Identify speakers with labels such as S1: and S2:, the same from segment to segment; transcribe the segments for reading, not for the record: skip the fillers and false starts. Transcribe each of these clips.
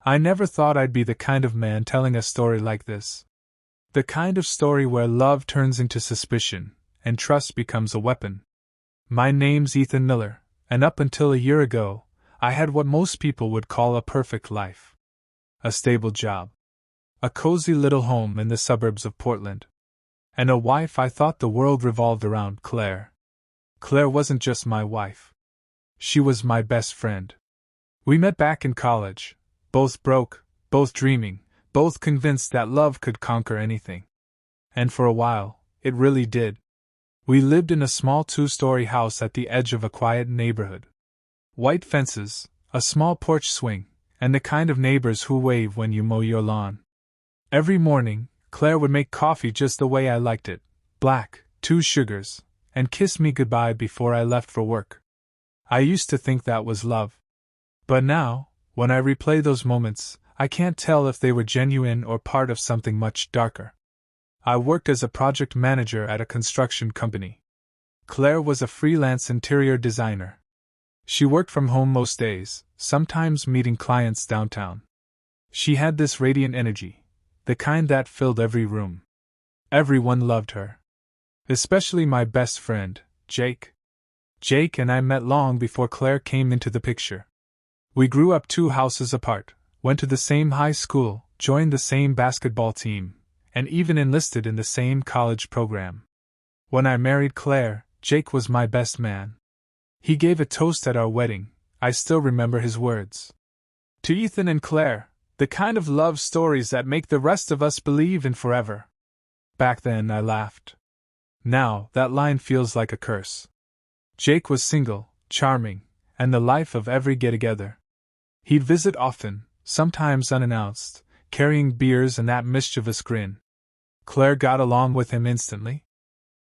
S1: I never thought I'd be the kind of man telling a story like this. The kind of story where love turns into suspicion, and trust becomes a weapon. My name's Ethan Miller, and up until a year ago, I had what most people would call a perfect life. A stable job. A cozy little home in the suburbs of Portland. And a wife I thought the world revolved around, Claire. Claire wasn't just my wife. She was my best friend. We met back in college, both broke, both dreaming, both convinced that love could conquer anything. And for a while, it really did. We lived in a small 2-story house at the edge of a quiet neighborhood. White fences, a small porch swing, and the kind of neighbors who wave when you mow your lawn. Every morning, Claire would make coffee just the way I liked it, black, 2 sugars, and kiss me goodbye before I left for work. I used to think that was love. But now, when I replay those moments, I can't tell if they were genuine or part of something much darker. I worked as a project manager at a construction company. Claire was a freelance interior designer. She worked from home most days, sometimes meeting clients downtown. She had this radiant energy, the kind that filled every room. Everyone loved her. Especially my best friend, Jake. Jake and I met long before Claire came into the picture. We grew up 2 houses apart, went to the same high school, joined the same basketball team, and even enlisted in the same college program. When I married Claire, Jake was my best man. He gave a toast at our wedding. I still remember his words. To Ethan and Claire, the kind of love stories that make the rest of us believe in forever. Back then, I laughed. Now, that line feels like a curse. Jake was single, charming, and the life of every get-together. He'd visit often, sometimes unannounced, carrying beers and that mischievous grin. Claire got along with him instantly.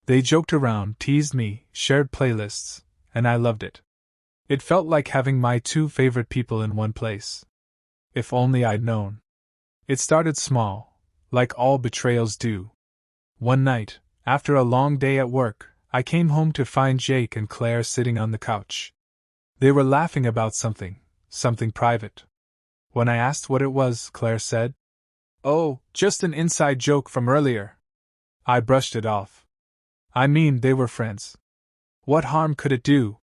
S1: They joked around, teased me, shared playlists, and I loved it. It felt like having my 2 favorite people in one place. If only I'd known. It started small, like all betrayals do. One night, after a long day at work, I came home to find Jake and Claire sitting on the couch. They were laughing about something private. When I asked what it was, Claire said, "Oh, just an inside joke from earlier." I brushed it off. I mean, they were friends. What harm could it do?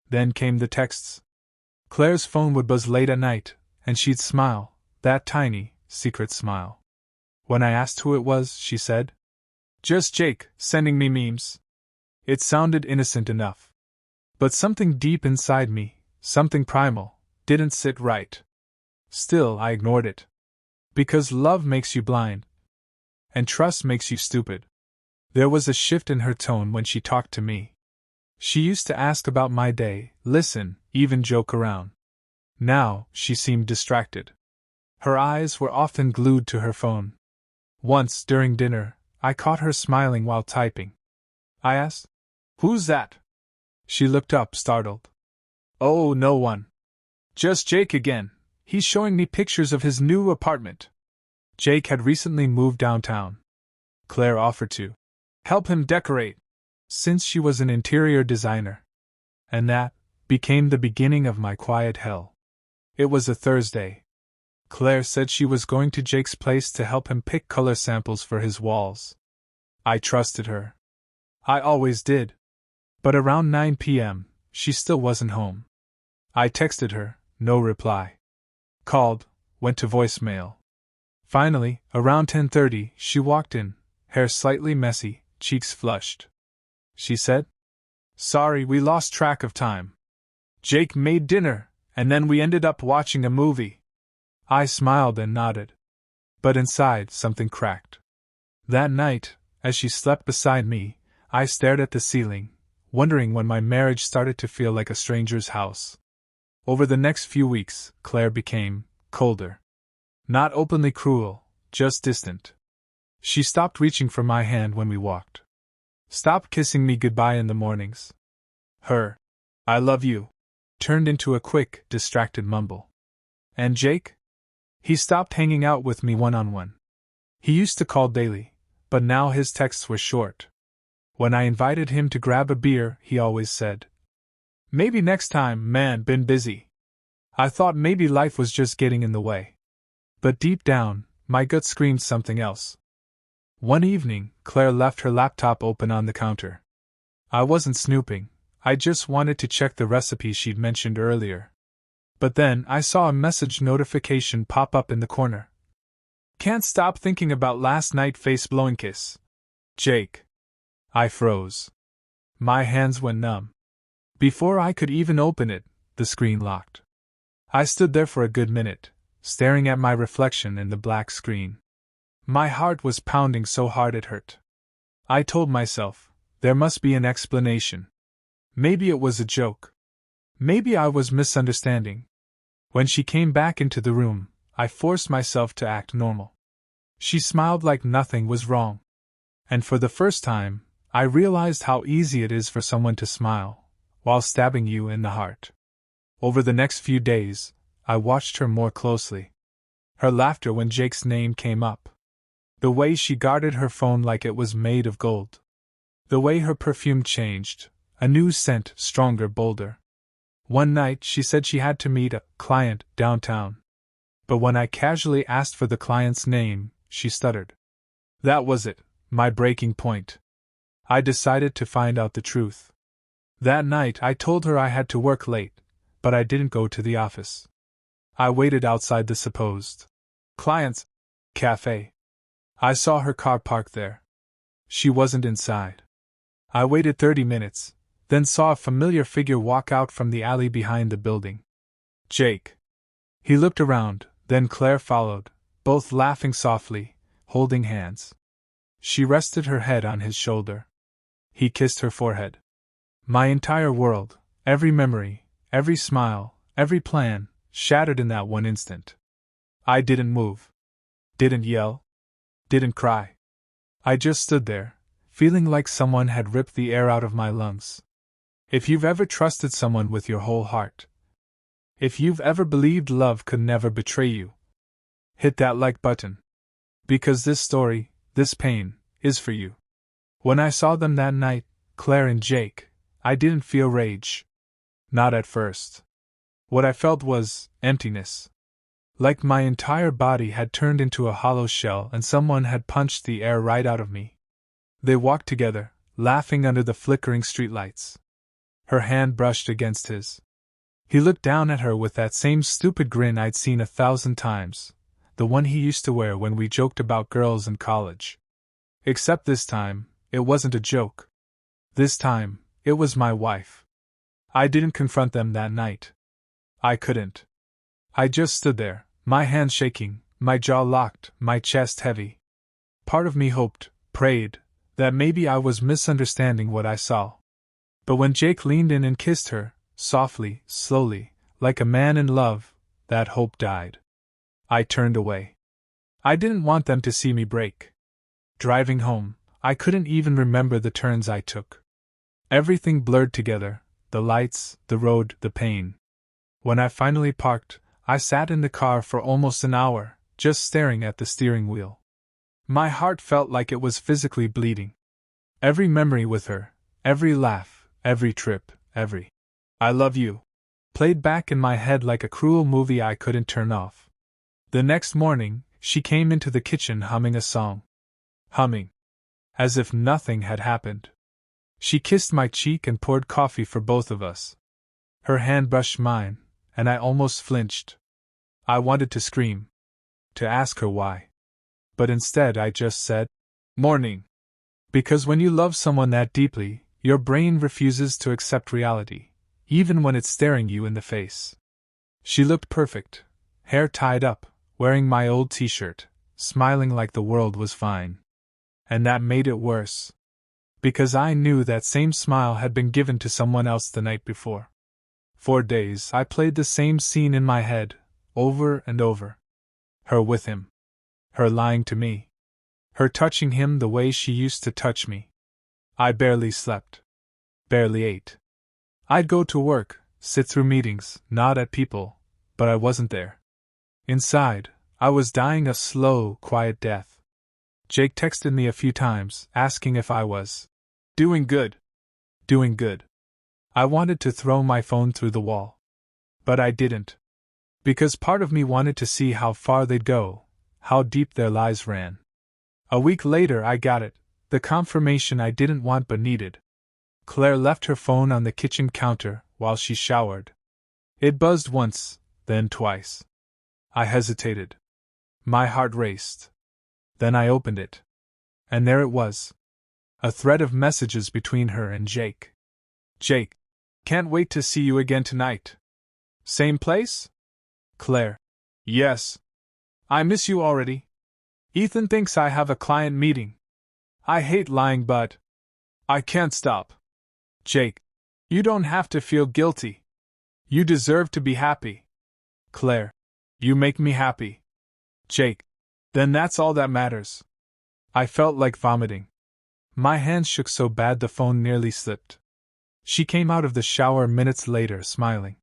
S1: Then came the texts. Claire's phone would buzz late at night, and she'd smile, that tiny, secret smile. When I asked who it was, she said, "Just Jake, sending me memes." It sounded innocent enough. But something deep inside me, something primal, didn't sit right. Still, I ignored it. Because love makes you blind. And trust makes you stupid. There was a shift in her tone when she talked to me. She used to ask about my day, listen, even joke around. Now, she seemed distracted. Her eyes were often glued to her phone. Once, during dinner, I caught her smiling while typing. I asked, "Who's that?" She looked up, startled. "Oh, no one. Just Jake again. He's showing me pictures of his new apartment." Jake had recently moved downtown. Claire offered to help him decorate, since she was an interior designer. And that became the beginning of my quiet hell. It was a Thursday. Claire said she was going to Jake's place to help him pick color samples for his walls. I trusted her. I always did. But around 9 p.m., she still wasn't home. I texted her, no reply. Called, went to voicemail. Finally, around 10:30, she walked in, hair slightly messy, cheeks flushed. She said, "Sorry, we lost track of time. Jake made dinner, and then we ended up watching a movie." I smiled and nodded. But inside, something cracked. That night, as she slept beside me, I stared at the ceiling, wondering when my marriage started to feel like a stranger's house. Over the next few weeks, Claire became colder. Not openly cruel, just distant. She stopped reaching for my hand when we walked. Stopped kissing me goodbye in the mornings. Her "I love you" turned into a quick, distracted mumble. And Jake? He stopped hanging out with me one-on-one. He used to call daily, but now his texts were short. When I invited him to grab a beer, he always said, "Maybe next time, man, been busy." I thought maybe life was just getting in the way. But deep down, my gut screamed something else. One evening, Claire left her laptop open on the counter. I wasn't snooping, I just wanted to check the recipe she'd mentioned earlier. But then I saw a message notification pop up in the corner. Can't stop thinking about last night, face-blowing kiss. Jake. I froze. My hands went numb. Before I could even open it, the screen locked. I stood there for a good minute, staring at my reflection in the black screen. My heart was pounding so hard it hurt. I told myself, there must be an explanation. Maybe it was a joke. Maybe I was misunderstanding. When she came back into the room, I forced myself to act normal. She smiled like nothing was wrong. And for the first time, I realized how easy it is for someone to smile, while stabbing you in the heart. Over the next few days, I watched her more closely. Her laughter when Jake's name came up. The way she guarded her phone like it was made of gold. The way her perfume changed, a new scent, stronger, bolder. One night she said she had to meet a client downtown. But when I casually asked for the client's name, she stuttered. That was it, my breaking point. I decided to find out the truth. That night I told her I had to work late, but I didn't go to the office. I waited outside the supposed client's cafe. I saw her car parked there. She wasn't inside. I waited 30 minutes, then saw a familiar figure walk out from the alley behind the building. Jake. He looked around, then Claire followed, both laughing softly, holding hands. She rested her head on his shoulder. He kissed her forehead. My entire world, every memory, every smile, every plan, shattered in that one instant. I didn't move. Didn't yell. Didn't cry. I just stood there, feeling like someone had ripped the air out of my lungs. If you've ever trusted someone with your whole heart, if you've ever believed love could never betray you, hit that like button. Because this story, this pain, is for you. When I saw them that night, Claire and Jake, I didn't feel rage. Not at first. What I felt was emptiness. Like my entire body had turned into a hollow shell and someone had punched the air right out of me. They walked together, laughing under the flickering streetlights. Her hand brushed against his. He looked down at her with that same stupid grin I'd seen 1,000 times, the one he used to wear when we joked about girls in college. Except this time, it wasn't a joke. This time, it was my wife. I didn't confront them that night. I couldn't. I just stood there, my hands shaking, my jaw locked, my chest heavy. Part of me hoped, prayed, that maybe I was misunderstanding what I saw. But when Jake leaned in and kissed her, softly, slowly, like a man in love, that hope died. I turned away. I didn't want them to see me break. Driving home, I couldn't even remember the turns I took. Everything blurred together, the lights, the road, the pain. When I finally parked, I sat in the car for almost an hour, just staring at the steering wheel. My heart felt like it was physically bleeding. Every memory with her, every laugh, every trip, every "I love you" played back in my head like a cruel movie I couldn't turn off. The next morning, she came into the kitchen humming a song. Humming. As if nothing had happened. She kissed my cheek and poured coffee for both of us. Her hand brushed mine, and I almost flinched. I wanted to scream. To ask her why. But instead I just said, "Morning." Because when you love someone that deeply, your brain refuses to accept reality, even when it's staring you in the face. She looked perfect, hair tied up, wearing my old t-shirt, smiling like the world was fine. And that made it worse. Because I knew that same smile had been given to someone else the night before. For days I played the same scene in my head, over and over. Her with him. Her lying to me. Her touching him the way she used to touch me. I barely slept. Barely ate. I'd go to work, sit through meetings, nod at people, but I wasn't there. Inside, I was dying a slow, quiet death. Jake texted me a few times, asking if I was doing good. Doing good. I wanted to throw my phone through the wall. But I didn't. Because part of me wanted to see how far they'd go, how deep their lies ran. A week later I got it, the confirmation I didn't want but needed. Claire left her phone on the kitchen counter while she showered. It buzzed once, then twice. I hesitated. My heart raced. Then I opened it. And there it was. A thread of messages between her and Jake. Jake, can't wait to see you again tonight. Same place? Claire. Yes. I miss you already. Ethan thinks I have a client meeting. I hate lying, but I can't stop. Jake. You don't have to feel guilty. You deserve to be happy. Claire. You make me happy. Jake. Then that's all that matters. I felt like vomiting. My hands shook so bad the phone nearly slipped. She came out of the shower minutes later, smiling.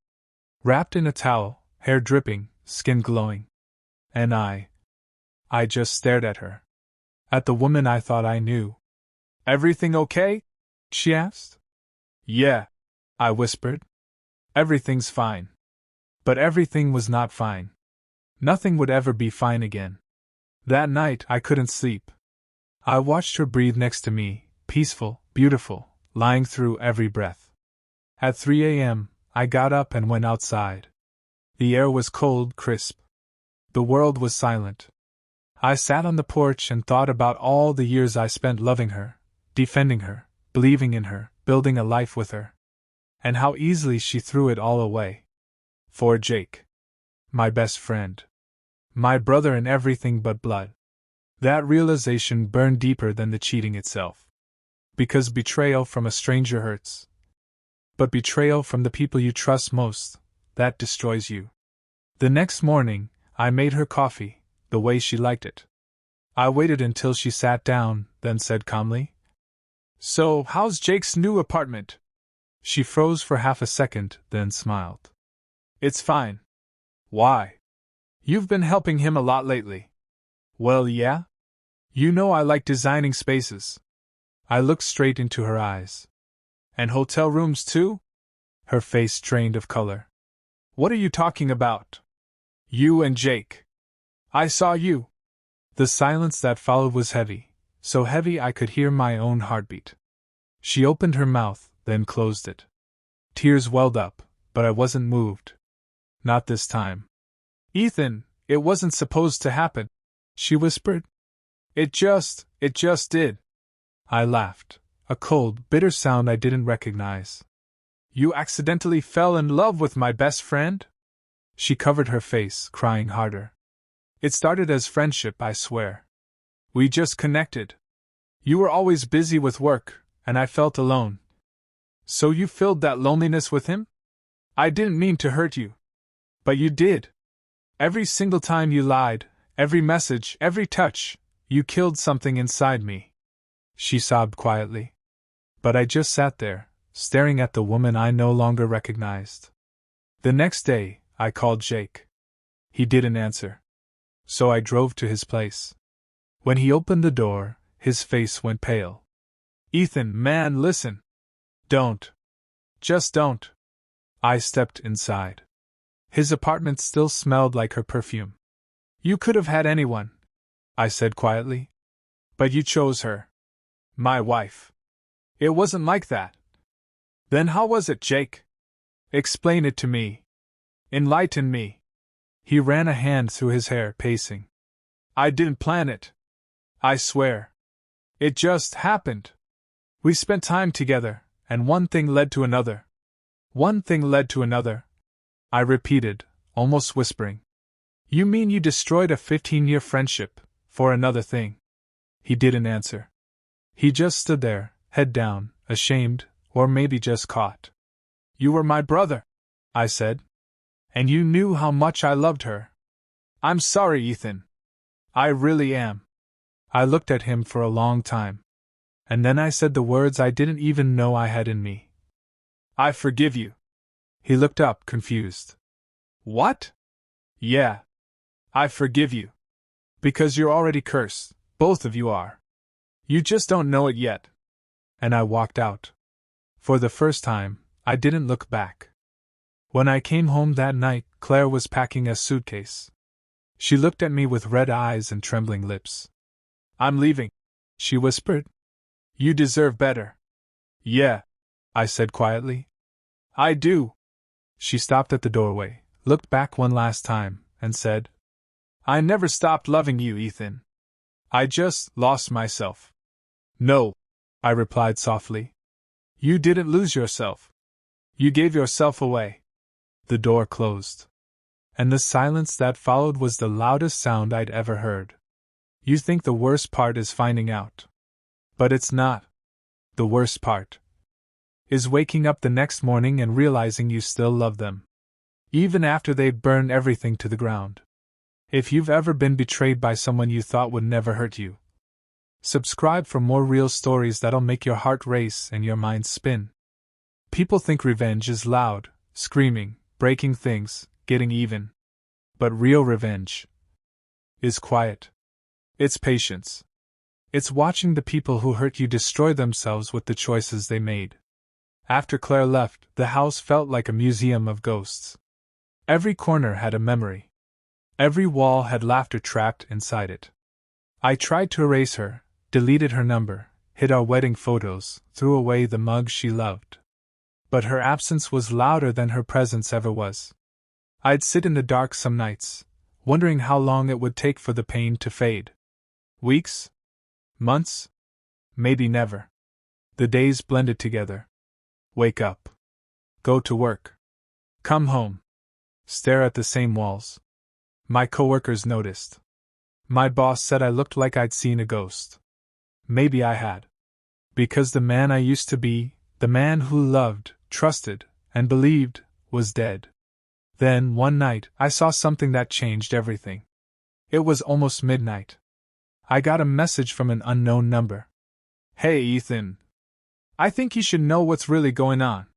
S1: Wrapped in a towel, hair dripping, skin glowing. And I just stared at her. At the woman I thought I knew. Everything okay? She asked. Yeah, I whispered. Everything's fine. But everything was not fine. Nothing would ever be fine again. That night I couldn't sleep. I watched her breathe next to me, peaceful, beautiful, lying through every breath. At 3 a.m., I got up and went outside. The air was cold, crisp. The world was silent. I sat on the porch and thought about all the years I spent loving her, defending her, believing in her, building a life with her. And how easily she threw it all away. For Jake. My best friend. My brother in everything but blood. That realization burned deeper than the cheating itself. Because betrayal from a stranger hurts. But betrayal from the people you trust most, that destroys you. The next morning, I made her coffee, the way she liked it. I waited until she sat down, then said calmly, So, how's Jake's new apartment? She froze for half a second, then smiled. It's fine. Why? You've been helping him a lot lately. Well, yeah? You know I like designing spaces. I looked straight into her eyes. And hotel rooms too? Her face drained of color. What are you talking about? You and Jake. I saw you. The silence that followed was heavy, so heavy I could hear my own heartbeat. She opened her mouth, then closed it. Tears welled up, but I wasn't moved. Not this time. Ethan, it wasn't supposed to happen, she whispered. It just did. I laughed, a cold, bitter sound I didn't recognize. You accidentally fell in love with my best friend? She covered her face, crying harder. It started as friendship, I swear. We just connected. You were always busy with work, and I felt alone. So you filled that loneliness with him? I didn't mean to hurt you. But you did. Every single time you lied, every message, every touch, you killed something inside me. She sobbed quietly. But I just sat there, staring at the woman I no longer recognized. The next day, I called Jake. He didn't answer. So I drove to his place. When he opened the door, his face went pale. Ethan, man, listen. Don't. Just don't. I stepped inside. His apartment still smelled like her perfume. You could have had anyone, I said quietly. But you chose her. My wife. It wasn't like that. Then how was it, Jake? Explain it to me. Enlighten me. He ran a hand through his hair, pacing. I didn't plan it. I swear. It just happened. We spent time together, and one thing led to another. One thing led to another. I repeated, almost whispering. You mean you destroyed a 15-year friendship, for another thing? He didn't answer. He just stood there, head down, ashamed, or maybe just caught. You were my brother, I said. And you knew how much I loved her. I'm sorry, Ethan. I really am. I looked at him for a long time. And then I said the words I didn't even know I had in me. I forgive you. He looked up, confused. What? Yeah. I forgive you. Because you're already cursed, both of you are. You just don't know it yet. And I walked out. For the first time, I didn't look back. When I came home that night, Claire was packing a suitcase. She looked at me with red eyes and trembling lips. "I'm leaving," she whispered. "You deserve better." "Yeah," I said quietly. "I do." She stopped at the doorway, looked back one last time, and said, "I never stopped loving you, Ethan. I just lost myself." "No," I replied softly. "You didn't lose yourself. You gave yourself away." The door closed. And the silence that followed was the loudest sound I'd ever heard. You think the worst part is finding out. But it's not. The worst part is waking up the next morning and realizing you still love them, even after they've burned everything to the ground. If you've ever been betrayed by someone you thought would never hurt you, subscribe for more real stories that'll make your heart race and your mind spin. People think revenge is loud, screaming, breaking things, getting even. But real revenge is quiet. It's patience. It's watching the people who hurt you destroy themselves with the choices they made. After Claire left, the house felt like a museum of ghosts. Every corner had a memory. Every wall had laughter trapped inside it. I tried to erase her, deleted her number, hid our wedding photos, threw away the mug she loved. But her absence was louder than her presence ever was. I'd sit in the dark some nights, wondering how long it would take for the pain to fade. Weeks? Months? Maybe never. The days blended together. Wake up. Go to work. Come home. Stare at the same walls. My coworkers noticed. My boss said I looked like I'd seen a ghost. Maybe I had. Because the man I used to be, the man who loved, trusted, and believed, was dead. Then, one night, I saw something that changed everything. It was almost midnight. I got a message from an unknown number. "Hey, Ethan. I think you should know what's really going on."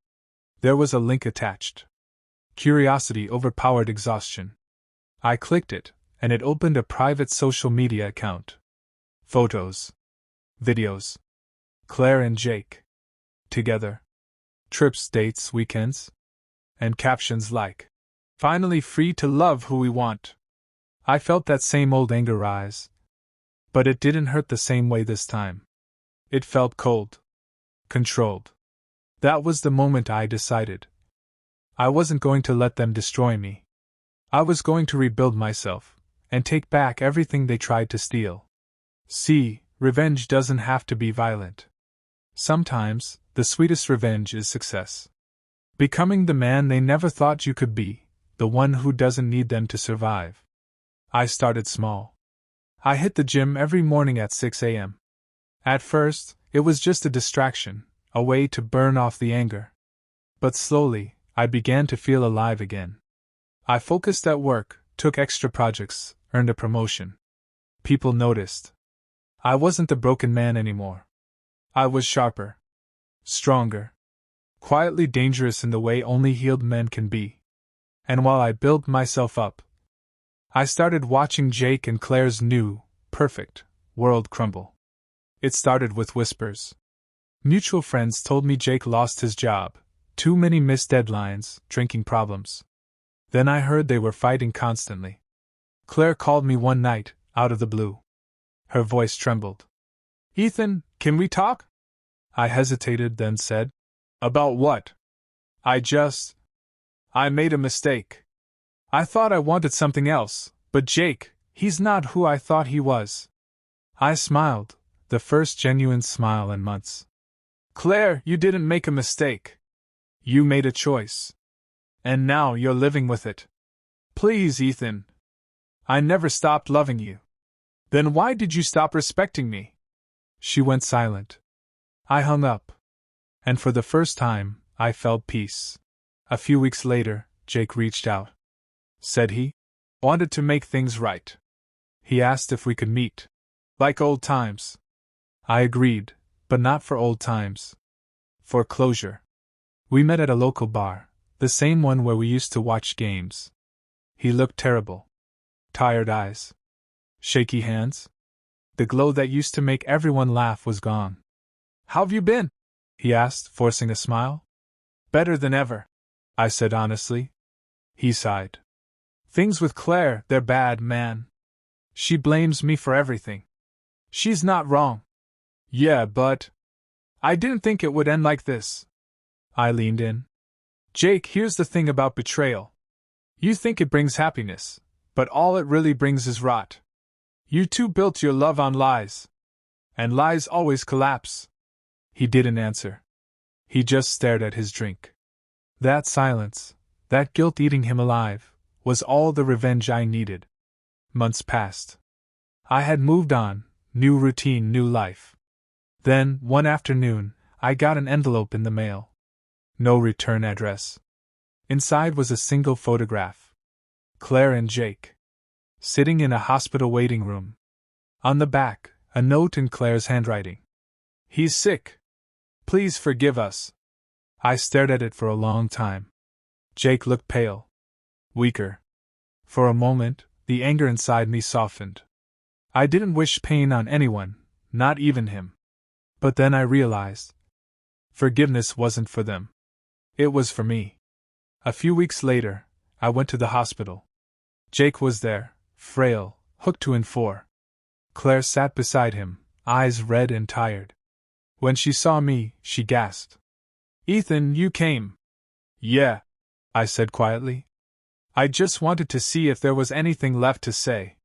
S1: There was a link attached. Curiosity overpowered exhaustion. I clicked it, and it opened a private social media account. Photos. Videos. Claire and Jake. Together. Trips, dates, weekends. And captions like, "Finally free to love who we want." I felt that same old anger rise. But it didn't hurt the same way this time. It felt cold. Controlled. That was the moment I decided. I wasn't going to let them destroy me. I was going to rebuild myself, and take back everything they tried to steal. See, revenge doesn't have to be violent. Sometimes, the sweetest revenge is success. Becoming the man they never thought you could be, the one who doesn't need them to survive. I started small. I hit the gym every morning at 6 a.m. At first, it was just a distraction, a way to burn off the anger. But slowly, I began to feel alive again. I focused at work, took extra projects, earned a promotion. People noticed. I wasn't the broken man anymore. I was sharper. Stronger. Quietly dangerous in the way only healed men can be. And while I built myself up, I started watching Jake and Claire's new, perfect, world crumble. It started with whispers. Mutual friends told me Jake lost his job, too many missed deadlines, drinking problems. Then I heard they were fighting constantly. Claire called me one night, out of the blue. Her voice trembled. "Ethan, can we talk?" I hesitated, then said, "About what?" I made a mistake. I thought I wanted something else, but Jake, he's not who I thought he was." I smiled, the first genuine smile in months. "Claire, you didn't make a mistake. You made a choice. And now you're living with it. Please, Ethan. I never stopped loving you. Then why did you stop respecting me?" She went silent. I hung up. And for the first time, I felt peace. A few weeks later, Jake reached out. Said he wanted to make things right. He asked if we could meet. Like old times. I agreed, but not for old times. For closure. We met at a local bar, the same one where we used to watch games. He looked terrible. Tired eyes. Shaky hands. The glow that used to make everyone laugh was gone. "How've you been?" he asked, forcing a smile. "Better than ever," I said honestly. He sighed. Things with Claire, they're bad, man. She blames me for everything. She's not wrong. Yeah, but I didn't think it would end like this. I leaned in. Jake, here's the thing about betrayal. You think it brings happiness, but all it really brings is rot. You two built your love on lies. And lies always collapse. He didn't answer. He just stared at his drink. That silence, that guilt eating him alive, was all the revenge I needed. Months passed. I had moved on, new routine, new life. Then, one afternoon, I got an envelope in the mail. No return address. Inside was a single photograph. Claire and Jake. Sitting in a hospital waiting room. On the back, a note in Claire's handwriting. He's sick. Please forgive us. I stared at it for a long time. Jake looked pale. Weaker. For a moment, the anger inside me softened. I didn't wish pain on anyone, not even him. But then I realized. Forgiveness wasn't for them. It was for me. A few weeks later, I went to the hospital. Jake was there, frail, hooked to N4. Claire sat beside him, eyes red and tired. When she saw me, she gasped. Ethan, you came. Yeah, I said quietly. I just wanted to see if there was anything left to say.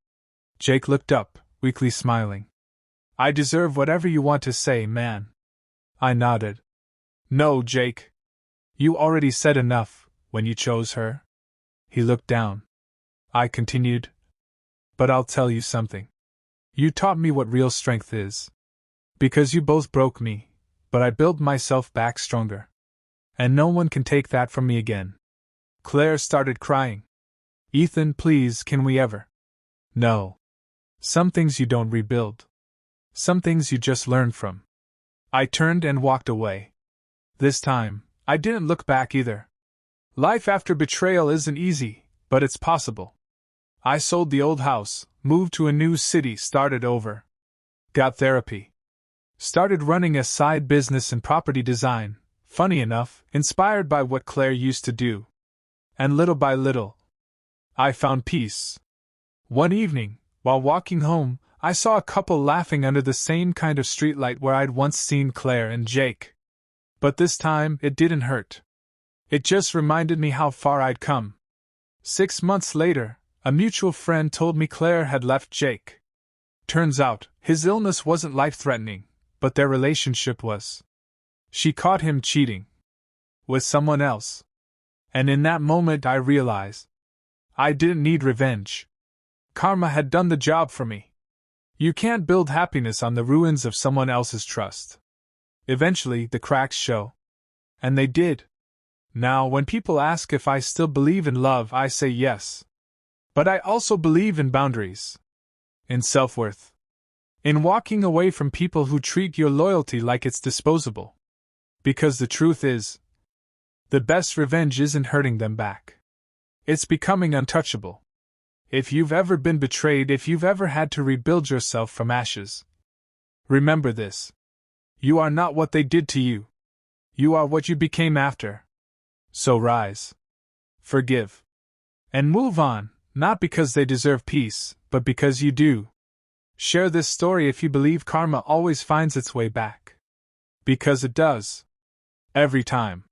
S1: Jake looked up, weakly smiling. I deserve whatever you want to say, man. I nodded. No, Jake. You already said enough, when you chose her. He looked down. I continued. But I'll tell you something. You taught me what real strength is. Because you both broke me, but I built myself back stronger. And no one can take that from me again. Claire started crying. Ethan, please, can we ever? No. Some things you don't rebuild. Some things you just learn from. I turned and walked away. This time, I didn't look back either. Life after betrayal isn't easy, but it's possible. I sold the old house, moved to a new city, started over. Got therapy. Started running a side business in property design, funny enough, inspired by what Claire used to do. And little by little, I found peace. One evening, while walking home, I saw a couple laughing under the same kind of streetlight where I'd once seen Claire and Jake. But this time, it didn't hurt. It just reminded me how far I'd come. 6 months later, a mutual friend told me Claire had left Jake. Turns out, his illness wasn't life-threatening, but their relationship was. She caught him cheating. With someone else. And in that moment I realized. I didn't need revenge. Karma had done the job for me. You can't build happiness on the ruins of someone else's trust. Eventually, the cracks show. And they did. Now, when people ask if I still believe in love, I say yes. But I also believe in boundaries. In self-worth. In walking away from people who treat your loyalty like it's disposable. Because the truth is, the best revenge isn't hurting them back. It's becoming untouchable. If you've ever been betrayed, if you've ever had to rebuild yourself from ashes, remember this. You are not what they did to you. You are what you became after. So rise. Forgive. And move on, not because they deserve peace, but because you do. Share this story if you believe karma always finds its way back. Because it does. Every time.